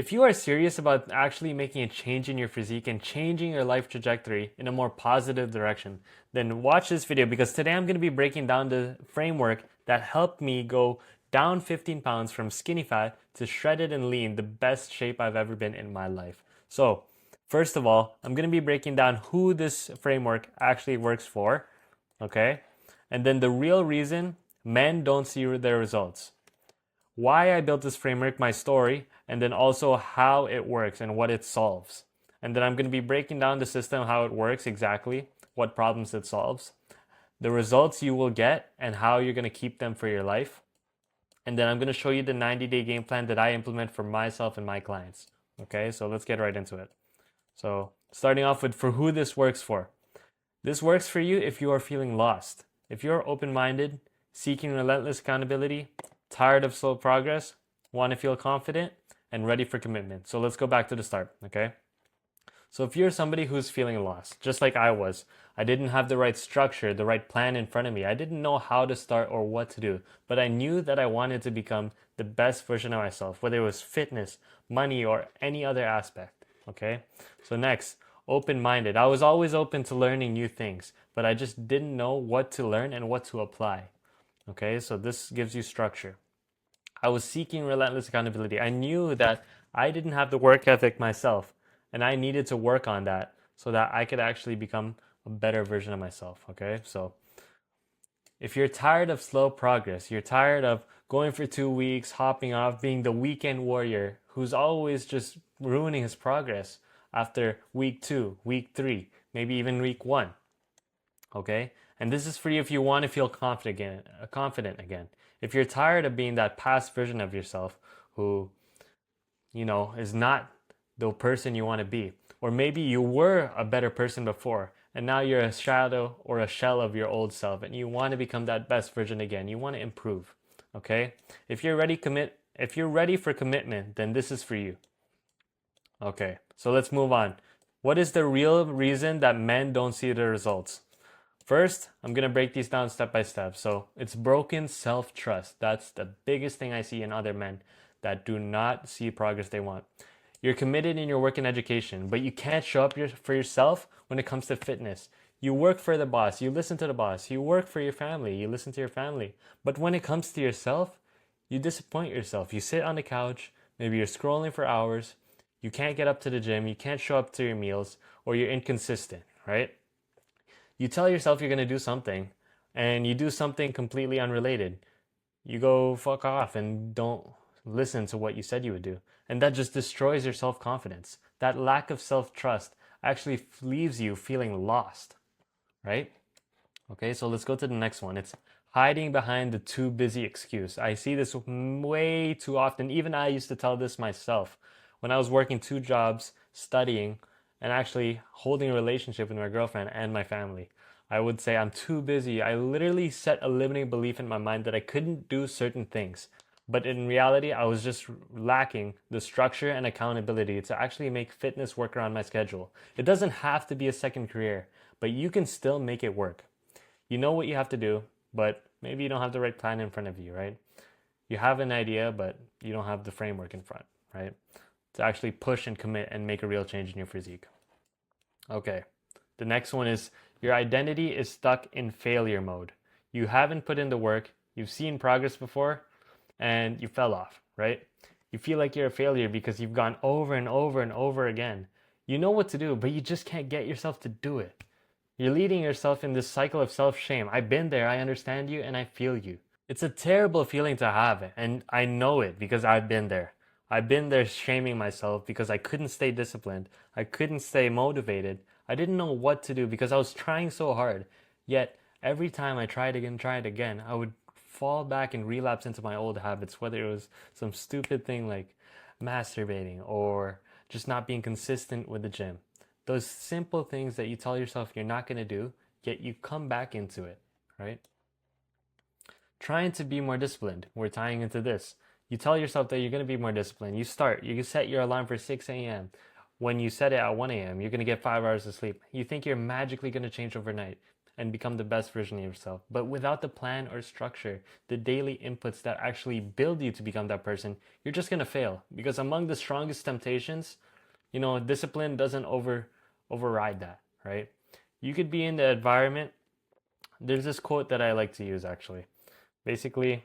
If you are serious about actually making a change in your physique and changing your life trajectory in a more positive direction, then watch this video because today I'm going to be breaking down the framework that helped me go down 15 pounds from skinny fat to shredded and lean, the best shape I've ever been in my life. So, first of all, I'm going to be breaking down who this framework actually works for, okay? And then the real reason men don't see their results, why I built this framework, my story, and then also how it works and what it solves. And then I'm going to be breaking down the system, how it works exactly, what problems it solves, the results you will get, and how you're going to keep them for your life. And then I'm going to show you the 90-day game plan that I implement for myself and my clients. Okay, so let's get right into it. So, starting off with for who this works for. This works for you if you are feeling lost. If you're open minded, seeking relentless accountability, tired of slow progress, want to feel confident, and ready for commitment. So let's go back to the start, okay? So if you're somebody who's feeling lost, just like I was, I didn't have the right structure, the right plan in front of me. I didn't know how to start or what to do, but I knew that I wanted to become the best version of myself, whether it was fitness, money, or any other aspect, okay? So next, open-minded. I was always open to learning new things, but I just didn't know what to learn and what to apply. Okay, so this gives you structure. I was seeking relentless accountability. I knew that I didn't have the work ethic myself, and I needed to work on that so that I could actually become a better version of myself. Okay, so if you're tired of slow progress, you're tired of going for 2 weeks, hopping off, being the weekend warrior who's always just ruining his progress after week two, week three, maybe even week one. Okay, and this is for you if you want to feel confident again. If you're tired of being that past version of yourself who, is not the person you want to be, or maybe you were a better person before and now you're a shadow or a shell of your old self and you want to become that best version again. You want to improve. Okay, if you're ready for commitment, then this is for you. Okay, so let's move on. What is the real reason that men don't see the results? First, I'm going to break these down step by step. So it's broken self trust. That's the biggest thing I see in other men that do not see progress they want. You're committed in your work and education, but you can't show up for yourself when it comes to fitness. You work for the boss, you listen to the boss. You work for your family, you listen to your family. But when it comes to yourself, you disappoint yourself. You sit on the couch, maybe you're scrolling for hours, you can't get up to the gym, you can't show up to your meals, or you're inconsistent, right? You tell yourself you're going to do something and you do something completely unrelated. You go fuck off and don't listen to what you said you would do. And that just destroys your self confidence. That lack of self trust actually leaves you feeling lost, right? Okay, so let's go to the next one. It's hiding behind the too busy excuse. I see this way too often. Even I used to tell this myself when I was working 2 jobs, studying, and actually holding a relationship with my girlfriend and my family. I would say I'm too busy. I literally set a limiting belief in my mind that I couldn't do certain things. But in reality, I was just lacking the structure and accountability to actually make fitness work around my schedule. It doesn't have to be a second career, but you can still make it work. You know what you have to do, but maybe you don't have the right plan in front of you, right? You have an idea, but you don't have the framework in front, right? To actually push and commit and make a real change in your physique. Okay, the next one is your identity is stuck in failure mode. You haven't put in the work, you've seen progress before, and you fell off, right? You feel like you're a failure because you've gone over and over and over again. You know what to do, but you just can't get yourself to do it. You're leading yourself in this cycle of self shame. I've been there, I understand you, and I feel you. It's a terrible feeling to have, and I know it because I've been there. I've been there shaming myself because I couldn't stay disciplined. I couldn't stay motivated. I didn't know what to do because I was trying so hard. Yet, every time I tried again, I would fall back and relapse into my old habits, whether it was some stupid thing like masturbating or just not being consistent with the gym. Those simple things that you tell yourself you're not going to do, yet you come back into it, right? Trying to be more disciplined. We're tying into this. You tell yourself that you're going to be more disciplined. You set your alarm for 6 a.m. When you set it at 1 a.m., you're going to get 5 hours of sleep. You think you're magically going to change overnight. and become the best version of yourself. But without the plan or structure, the daily inputs that actually build you to become that person, you're just gonna fail. Because among the strongest temptations, discipline doesn't override that, right? You could be in the environment. There's this quote that I like to use actually. Basically,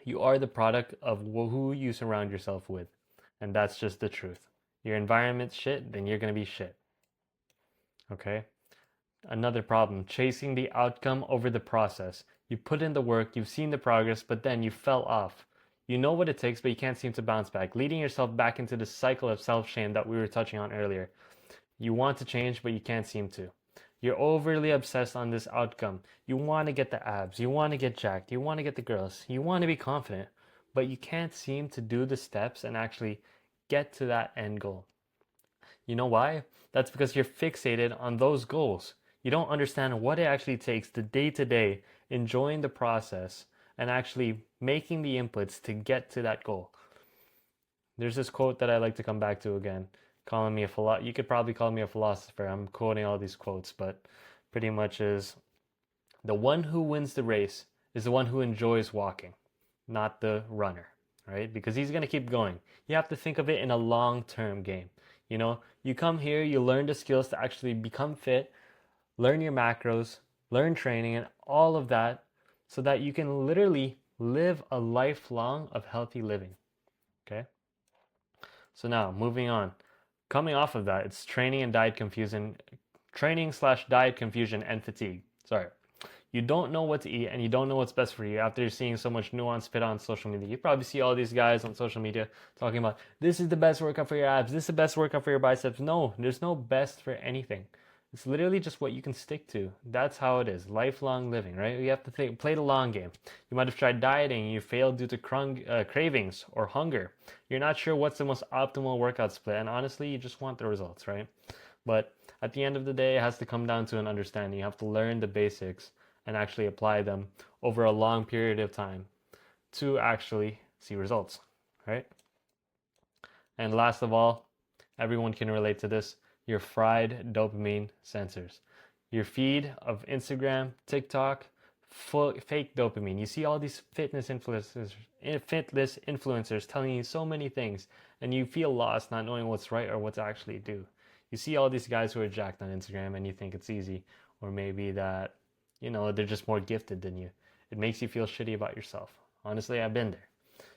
you are the product of who you surround yourself with. And that's just the truth. Your environment's shit, then you're gonna be shit. Okay? Another problem, chasing the outcome over the process. You put in the work, you've seen the progress, but then you fell off. You know what it takes, but you can't seem to bounce back, leading yourself back into the cycle of self-shame that we were touching on earlier. You want to change, but you can't seem to. You're overly obsessed on this outcome. You want to get the abs, you want to get jacked, you want to get the girls, you want to be confident, but you can't seem to do the steps and actually get to that end goal. You know why? That's because you're fixated on those goals. You don't understand what it actually takes the day to day, enjoying the process, and actually making the inputs to get to that goal. There's this quote that I like to come back to again, calling me you could probably call me a philosopher. I'm quoting all these quotes, but pretty much is the one who wins the race is the one who enjoys walking, not the runner, right? Because he's going to keep going. You have to think of it in a long-term game. You come here, you learn the skills to actually become fit, learn your macros, learn training, and all of that so that you can literally live a lifelong of healthy living. Okay? So now, moving on. Coming off of that, it's training slash diet confusion and fatigue. Sorry. You don't know what to eat and you don't know what's best for you after you're seeing so much nuance spit on social media. You probably see all these guys on social media talking about this is the best workout for your abs, this is the best workout for your biceps. No, there's no best for anything. It's literally just what you can stick to. That's how it is. Lifelong living, right? You have to play the long game. You might have tried dieting, you failed due to cravings or hunger. You're not sure what's the most optimal workout split, and honestly, you just want the results, right? But at the end of the day, it has to come down to an understanding. You have to learn the basics and actually apply them over a long period of time to actually see results, right? And last of all, everyone can relate to this, your fried dopamine sensors. Your feed of Instagram, TikTok, fake dopamine. You see all these fitness influencers telling you so many things, and you feel lost not knowing what's right or what to actually do. You see all these guys who are jacked on Instagram and you think it's easy, or maybe that they're just more gifted than you. It makes you feel shitty about yourself. Honestly, I've been there.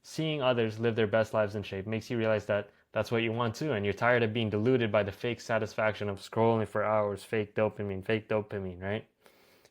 Seeing others live their best lives in shape makes you realize that that's what you want too, and you're tired of being deluded by the fake satisfaction of scrolling for hours, fake dopamine, right?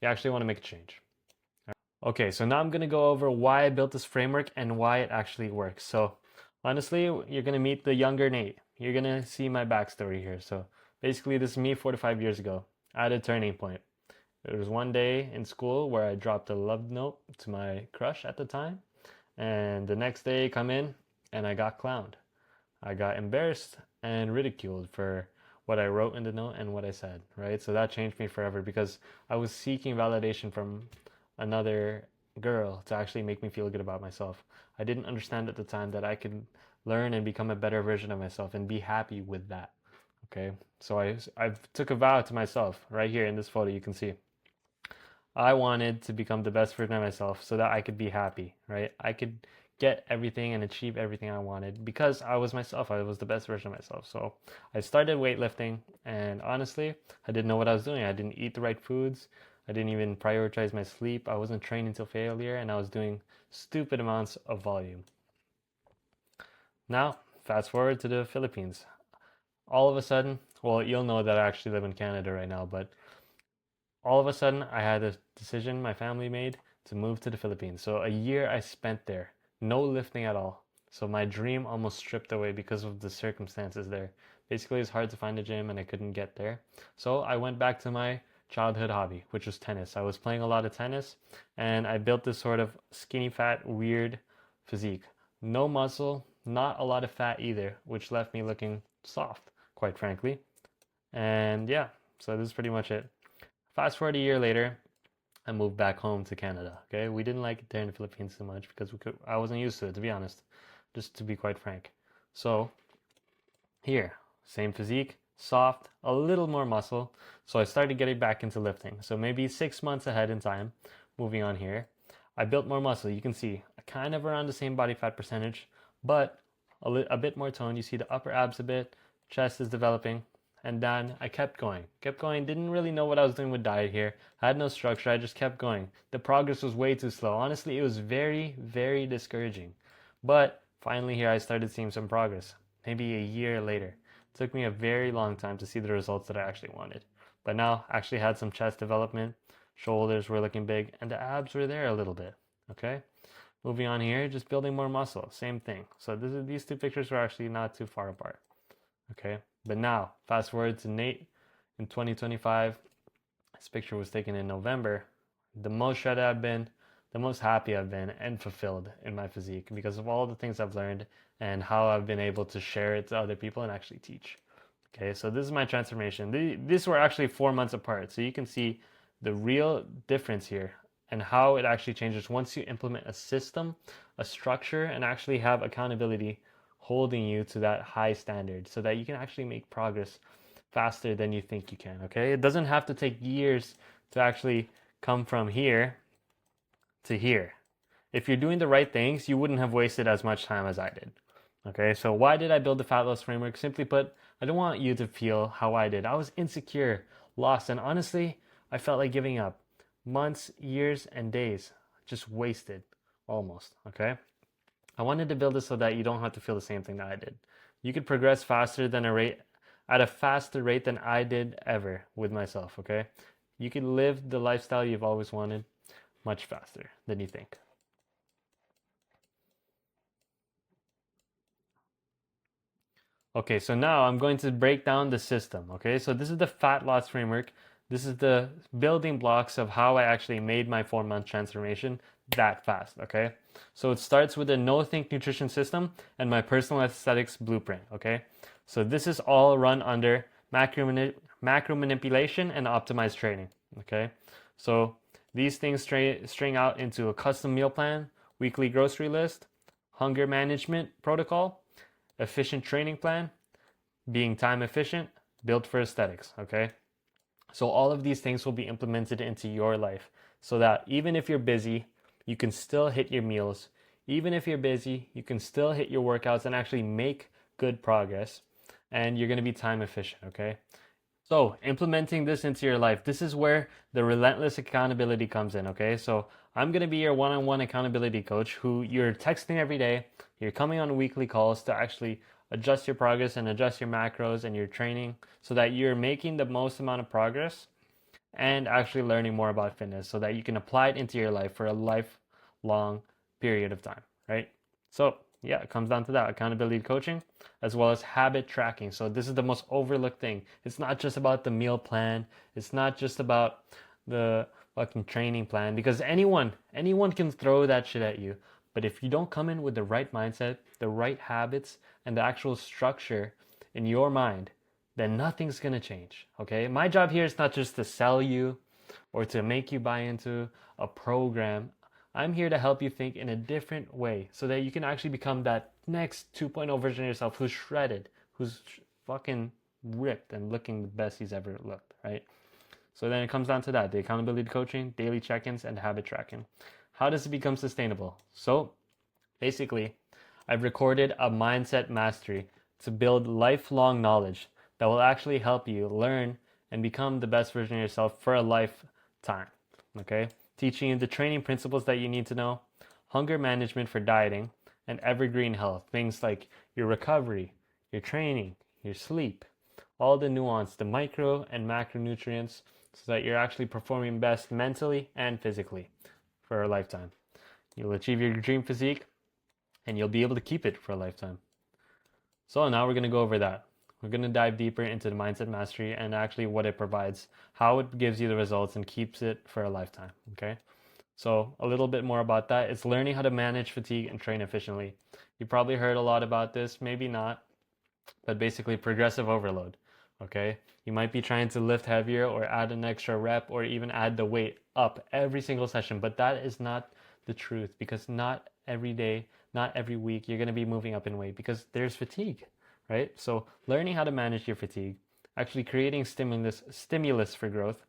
You actually want to make a change. Okay, so now I'm going to go over why I built this framework and why it actually works. So honestly, you're going to meet the younger Nate. You're going to see my backstory here. So basically, this is me 4 to 5 years ago at a turning point. There was one day in school where I dropped a love note to my crush at the time, and the next day I come in and I got clowned. I got embarrassed and ridiculed for what I wrote in the note and what I said, right? So that changed me forever because I was seeking validation from another girl to actually make me feel good about myself. I didn't understand at the time that I could learn and become a better version of myself and be happy with that. Okay, so I took a vow to myself right here in this photo. You can see I wanted to become the best version of myself so that I could be happy, right? I could get everything and achieve everything I wanted because I was myself. I was the best version of myself. So I started weightlifting, and honestly, I didn't know what I was doing. I didn't eat the right foods. I didn't even prioritize my sleep. I wasn't training till failure, and I was doing stupid amounts of volume. Now, fast forward to the Philippines. All of a sudden, well, you'll know that I actually live in Canada right now, but all of a sudden I had a decision my family made to move to the Philippines. So a year I spent there, no lifting at all. So my dream almost stripped away because of the circumstances there. Basically, it's hard to find a gym and I couldn't get there. So I went back to my childhood hobby, which was tennis. I was playing a lot of tennis and I built this sort of skinny fat, weird physique. No muscle, not a lot of fat either, which left me looking soft, quite frankly. And yeah, so this is pretty much it. Fast forward a year later, I moved back home to Canada. Okay, we didn't like it there in the Philippines so much because I wasn't used to it, to be honest, just to be quite frank. So here, same physique, soft, a little more muscle. So I started getting back into lifting. So maybe 6 months ahead in time, moving on here, I built more muscle. You can see kind of around the same body fat percentage, but a bit more toned. You see the upper abs a bit, chest is developing. And then I kept going, didn't really know what I was doing with diet here. I had no structure, I just kept going. The progress was way too slow. Honestly, it was very, very discouraging. But finally here I started seeing some progress, maybe a year later. It took me a very long time to see the results that I actually wanted. But now I actually had some chest development, shoulders were looking big, and the abs were there a little bit. Okay? Moving on here, just building more muscle, same thing. So these two pictures are actually not too far apart. Okay? But now, fast forward to Nate in 2025. This picture was taken in November. The most shredded I've been, the most happy I've been, and fulfilled in my physique because of all the things I've learned and how I've been able to share it to other people and actually teach. Okay, so this is my transformation. These were actually 4 months apart. So you can see the real difference here and how it actually changes once you implement a system, a structure, and actually have accountability holding you to that high standard so that you can actually make progress faster than you think you can. Okay, it doesn't have to take years to actually come from here to here. If you're doing the right things, you wouldn't have wasted as much time as I did. Okay, so why did I build the fat loss framework? Simply put, I don't want you to feel how I did. I was insecure, lost, and honestly, I felt like giving up. Months, years, and days just wasted almost. Okay, I wanted to build this so that you don't have to feel the same thing that I did. You could progress faster than at a faster rate than I did ever with myself, okay? You could live the lifestyle you've always wanted much faster than you think. Okay, so now I'm going to break down the system, okay? So this is the fat loss framework. This is the building blocks of how I actually made my 4 month transformation that fast, okay? So it starts with a no think nutrition system and my personal aesthetics blueprint, okay? So this is all run under macro manipulation and optimized training, okay? So these things string out into a custom meal plan, weekly grocery list, hunger management protocol, efficient training plan, being time efficient, built for aesthetics, okay? So all of these things will be implemented into your life so that even if you're busy, you can still hit your meals. Even if you're busy, you can still hit your workouts and actually make good progress. And you're going to be time efficient, okay? So implementing this into your life, this is where the relentless accountability comes in, okay? So I'm going to be your one-on-one accountability coach who you're texting every day. You're coming on weekly calls to actually adjust your progress and adjust your macros and your training so that you're making the most amount of progress and actually learning more about fitness so that you can apply it into your life for a lifelong period of time, right? So yeah, it comes down to that accountability coaching as well as habit tracking. So this is the most overlooked thing. It's not just about the meal plan. It's not just about the fucking training plan because anyone can throw that shit at you. But if you don't come in with the right mindset, the right habits, and the actual structure in your mind, then nothing's gonna change. Okay? My job here is not just to sell you or to make you buy into a program. I'm here to help you think in a different way so that you can actually become that next 2.0 version of yourself who's shredded, who's fucking ripped and looking the best he's ever looked, right? So then it comes down to that, the accountability coaching, daily check-ins, and habit tracking. How does it become sustainable? So basically, I've recorded a mindset mastery to build lifelong knowledge that will actually help you learn and become the best version of yourself for a lifetime. Okay? Teaching you the training principles that you need to know, hunger management for dieting, and evergreen health. Things like your recovery, your training, your sleep, all the nuance, the micro and macronutrients, so that you're actually performing best mentally and physically for a lifetime. You'll achieve your dream physique and you'll be able to keep it for a lifetime. So now we're going to go over that. We're going to dive deeper into the mindset mastery and actually what it provides, how it gives you the results and keeps it for a lifetime. Okay. So a little bit more about that. It's learning how to manage fatigue and train efficiently. You probably heard a lot about this, maybe not, but basically progressive overload. Okay. You might be trying to lift heavier or add an extra rep or even add the weight up every single session, but that is not the truth because not every day, not every week, you're going to be moving up in weight because there's fatigue, right? So learning how to manage your fatigue actually creating stimulus for growth,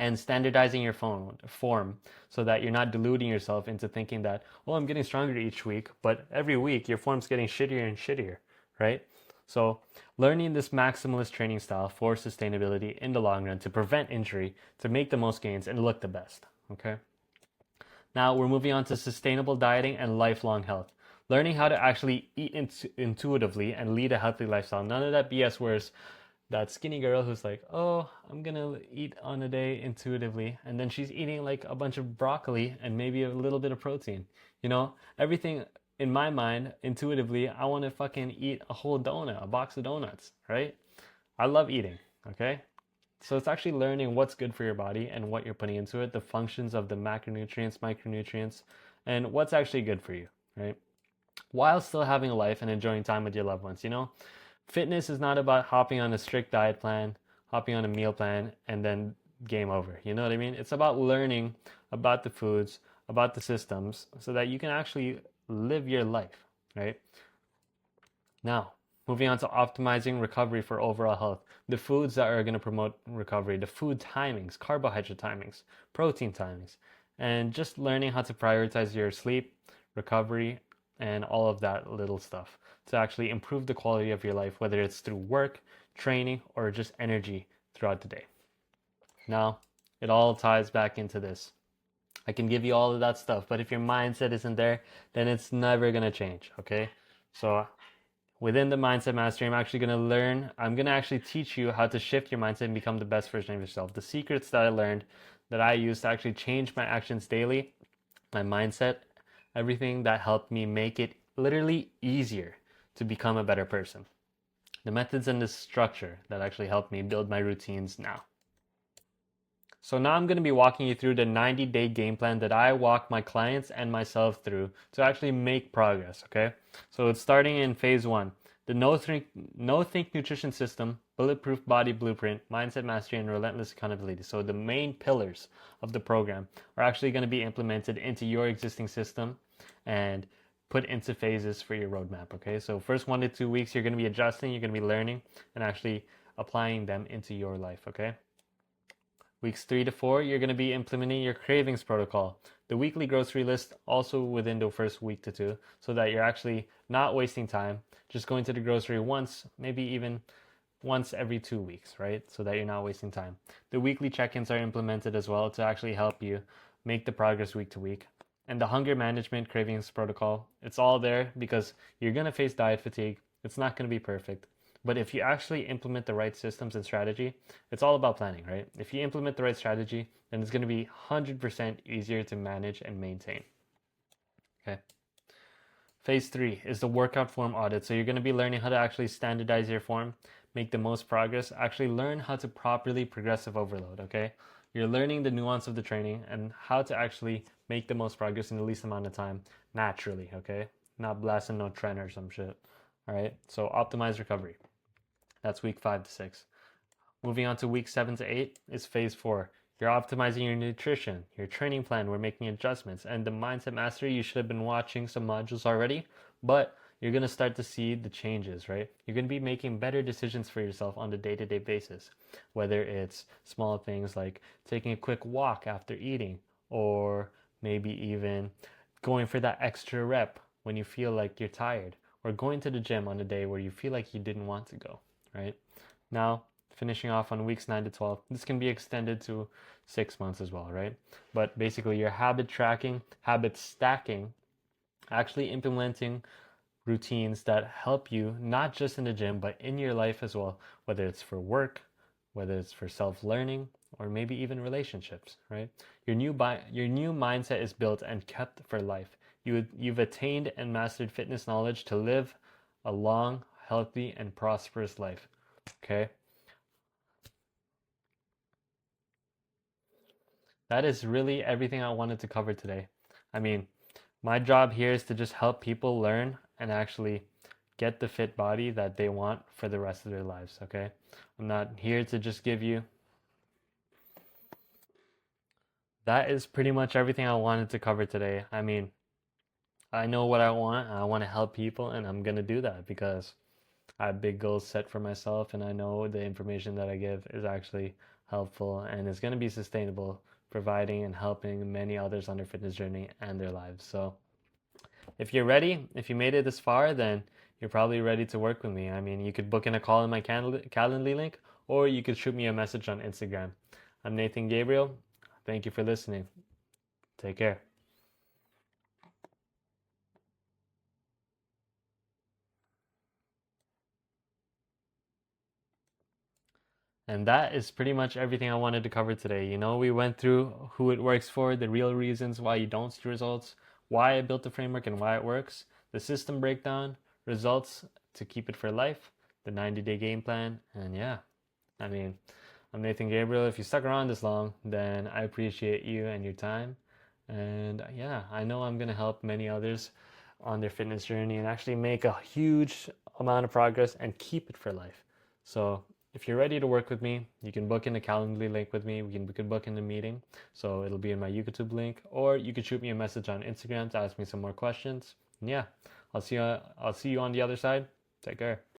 and standardizing your form so that you're not deluding yourself into thinking that, oh, I'm getting stronger each week, but every week your form's getting shittier and shittier, right? So, learning this maximalist training style for sustainability in the long run to prevent injury, to make the most gains, and look the best, okay? Now, we're moving on to sustainable dieting and lifelong health. Learning how to actually eat intuitively and lead a healthy lifestyle. None of that BS where it's that skinny girl who's like, oh, I'm gonna eat on a day intuitively, and then she's eating like a bunch of broccoli and maybe a little bit of protein. You know, everything in my mind, intuitively, I want to fucking eat a whole donut, a box of donuts, right? I love eating, okay? So it's actually learning what's good for your body and what you're putting into it, the functions of the macronutrients, micronutrients, and what's actually good for you, right? While still having a life and enjoying time with your loved ones, you know? Fitness is not about hopping on a strict diet plan, hopping on a meal plan, and then game over. You know what I mean? It's about learning about the foods, about the systems, so that you can actually live your life, right? Now, moving on to optimizing recovery for overall health. The foods that are going to promote recovery, the food timings, carbohydrate timings, protein timings, and just learning how to prioritize your sleep, recovery, and all of that little stuff to actually improve the quality of your life, whether it's through work, training, or just energy throughout the day. Now, it all ties back into this. I can give you all of that stuff, but if your mindset isn't there, then it's never going to change, okay? So within the Mindset Mastery, I'm going to actually teach you how to shift your mindset and become the best version of yourself. The secrets that I learned that I use to actually change my actions daily, my mindset, everything that helped me make it literally easier to become a better person. The methods and the structure that actually helped me build my routines now. So now I'm going to be walking you through the 90-day game plan that I walk my clients and myself through to actually make progress, okay? So it's starting in phase 1, the No Think Nutrition System, Bulletproof Body Blueprint, Mindset Mastery, and Relentless Accountability. So the main pillars of the program are actually going to be implemented into your existing system and put into phases for your roadmap, okay? So first 1 to 2 weeks, you're going to be adjusting, you're going to be learning, and actually applying them into your life, okay? Weeks 3 to 4, you're going to be implementing your cravings protocol, the weekly grocery list also within the first week to 2, so that you're actually not wasting time, just going to the grocery once, maybe even once every 2 weeks, right? So that you're not wasting time. The weekly check-ins are implemented as well to actually help you make the progress week to week. And the hunger management cravings protocol, it's all there because you're going to face diet fatigue. It's not going to be perfect. But if you actually implement the right systems and strategy, it's all about planning, right? If you implement the right strategy, then it's going to be 100% easier to manage and maintain. Okay. Phase 3 is the workout form audit. So you're going to be learning how to actually standardize your form, make the most progress, actually learn how to properly progressive overload, okay? You're learning the nuance of the training and how to actually make the most progress in the least amount of time naturally, okay? Not blasting no trend or some shit. All right, so optimize recovery. That's week 5 to 6. Moving on to week 7 to 8 is phase 4. You're optimizing your nutrition, your training plan, we're making adjustments, and the Mindset Mastery, you should have been watching some modules already, but you're going to start to see the changes, right? You're going to be making better decisions for yourself on a day-to-day basis, whether it's small things like taking a quick walk after eating, or maybe even going for that extra rep when you feel like you're tired, or going to the gym on a day where you feel like you didn't want to go, right? Now, finishing off on weeks 9 to 12, this can be extended to 6 months as well, right? But basically, your habit tracking, habit stacking, actually implementing routines that help you not just in the gym, but in your life as well, whether it's for work, whether it's for self-learning, or maybe even relationships, right? Your new mindset is built and kept for life. You've attained and mastered fitness knowledge to live a long, healthy, and prosperous life. Okay? That is really everything I wanted to cover today. I mean, my job here is to just help people learn and actually get the fit body that they want for the rest of their lives, okay? I'm not here to just give you. That is pretty much everything I wanted to cover today. I mean, I know what I want. I want to help people, and I'm going to do that because I have big goals set for myself, and I know the information that I give is actually helpful and is going to be sustainable, providing and helping many others on their fitness journey and their lives. So, if you're ready, if you made it this far, then you're probably ready to work with me. I mean, you could book in a call in my Calendly link, or you could shoot me a message on Instagram. I'm Nathan Gabriel. Thank you for listening. Take care. And that is pretty much everything I wanted to cover today. We went through who it works for, the real reasons why you don't see results, why I built the framework and why it works, the system breakdown, results to keep it for life, the 90-day game plan, and yeah, I mean, I'm Nathan Gabriel. If you stuck around this long, then I appreciate you and your time. And yeah, I know I'm going to help many others on their fitness journey and actually make a huge amount of progress and keep it for life. So if you're ready to work with me, you can book in a Calendly link with me. We can book in a meeting. So it'll be in my YouTube link, or you can shoot me a message on Instagram to ask me some more questions. And yeah, I'll see you on the other side. Take care.